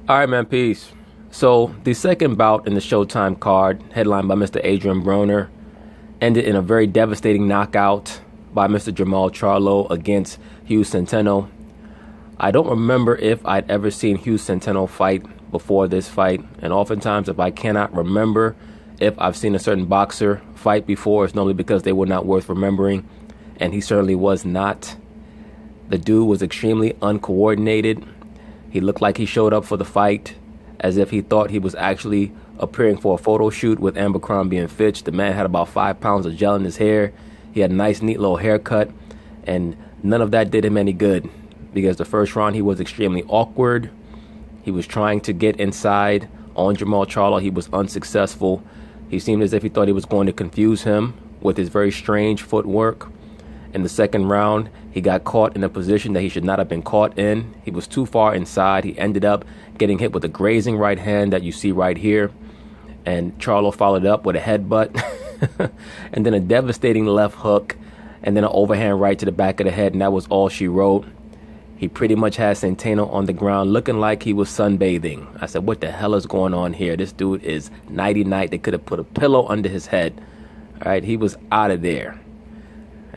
All right, man, peace. So the second bout in the Showtime card, headlined by Mr. Adrian Broner, ended in a very devastating knockout by Mr. Jermall Charlo against Hugh Centeno. I don't remember if I'd ever seen Hugh Centeno fight before this fight, and oftentimes if I cannot remember if I've seen a certain boxer fight before, it's normally because they were not worth remembering, and he certainly was not. The dude was extremely uncoordinated. He looked like he showed up for the fight as if he thought he was actually appearing for a photo shoot with Abercrombie and Fitch. The man had about 5 pounds of gel in his hair. He had a nice, neat little haircut, and none of that did him any good because the first round he was extremely awkward. He was trying to get inside on Jermall Charlo. He was unsuccessful. He seemed as if he thought he was going to confuse him with his very strange footwork. In the second round, he got caught in a position that he should not have been caught in. He was too far inside. He ended up getting hit with a grazing right hand that you see right here. And Charlo followed up with a headbutt and then a devastating left hook and then an overhand right to the back of the head. And that was all she wrote. He pretty much had Centeno on the ground looking like he was sunbathing. I said, what the hell is going on here? This dude is nighty-night. They could have put a pillow under his head. All right, he was out of there.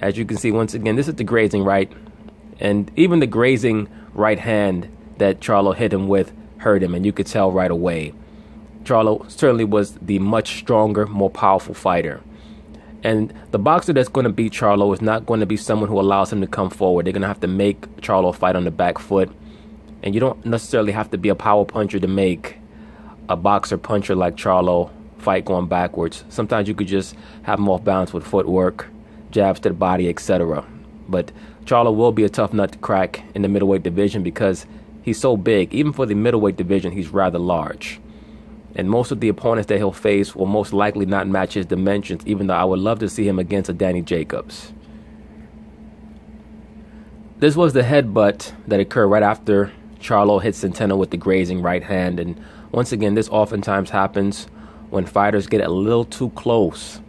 As you can see, once again, this is the grazing right. And even the grazing right hand that Charlo hit him with hurt him, and you could tell right away. Charlo certainly was the much stronger, more powerful fighter. And the boxer that's going to beat Charlo is not going to be someone who allows him to come forward. They're going to have to make Charlo fight on the back foot. And you don't necessarily have to be a power puncher to make a boxer puncher like Charlo fight going backwards. Sometimes you could just have him off balance with footwork, jabs to the body, etc. But Charlo will be a tough nut to crack in the middleweight division because he's so big. Even for the middleweight division, he's rather large. And most of the opponents that he'll face will most likely not match his dimensions, even though I would love to see him against a Danny Jacobs. This was the headbutt that occurred right after Charlo hit Centeno with the grazing right hand. And once again, this oftentimes happens when fighters get a little too close.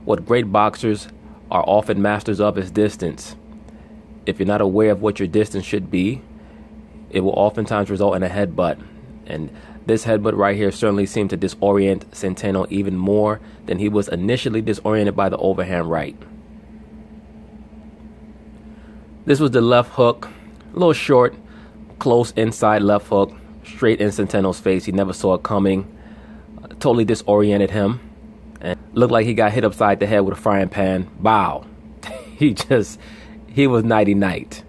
What great boxers are often masters of is distance. If you're not aware of what your distance should be, it will oftentimes result in a headbutt. And this headbutt right here certainly seemed to disorient Centeno even more than he was initially disoriented by the overhand right. This was the left hook, a little short, close inside left hook, straight in Centeno's face. He never saw it coming, totally disoriented him, and looked like he got hit upside the head with a frying pan. Bow. He was nighty-night.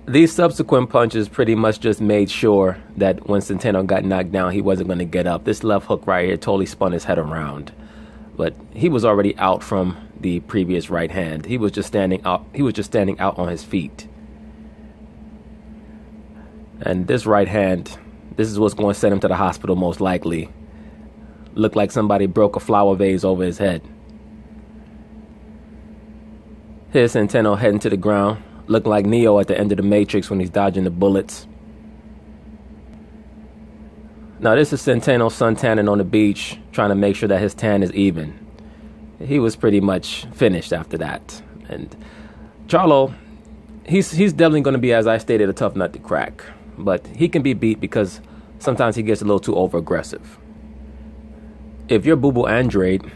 These subsequent punches pretty much just made sure that when Centeno got knocked down, he wasn't going to get up. This left hook right here totally spun his head around. But he was already out from the previous right hand. He was just standing out. He was just standing out on his feet. And this right hand, this is what's going to send him to the hospital most likely. Looked like somebody broke a flower vase over his head. Here's Centeno heading to the ground, looking like Neo at the end of the Matrix when he's dodging the bullets. Now this is Centeno suntanning on the beach, trying to make sure that his tan is even. He was pretty much finished after that. And Charlo, he's definitely going to be, as I stated, a tough nut to crack. But he can be beat because sometimes he gets a little too over-aggressive. If you're Boo Boo Andrade,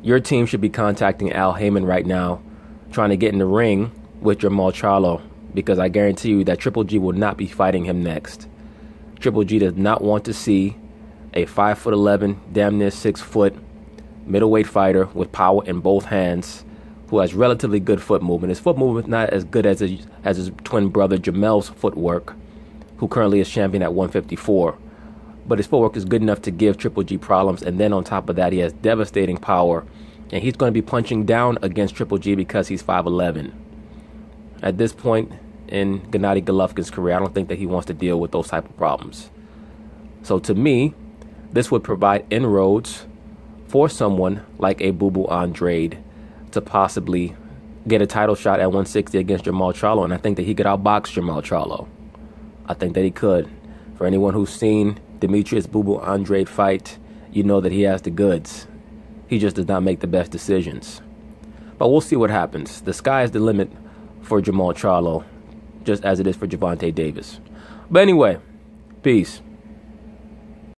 your team should be contacting Al Heyman right now, trying to get in the ring with Jermall Charlo, because I guarantee you that Triple G will not be fighting him next. Triple G does not want to see a 5'11", damn near 6 foot middleweight fighter with power in both hands, who has relatively good foot movement. His foot movement is not as good as his twin brother Jamel's footwork, who currently is champion at 154. But his footwork is good enough to give Triple G problems, and then on top of that, he has devastating power. And he's going to be punching down against Triple G because he's 5'11". At this point in Gennady Golovkin's career, I don't think that he wants to deal with those type of problems. So to me, this would provide inroads for someone like a Boo Boo Andrade to possibly get a title shot at 160 against Jermall Charlo. And I think that he could outbox Jermall Charlo. I think that he could. For anyone who's seen Demetrius Boo Boo Andrade fight, you know that he has the goods. He just does not make the best decisions. But we'll see what happens. The sky is the limit for Jermall Charlo. just as it is for Gervonta Davis. But anyway, peace.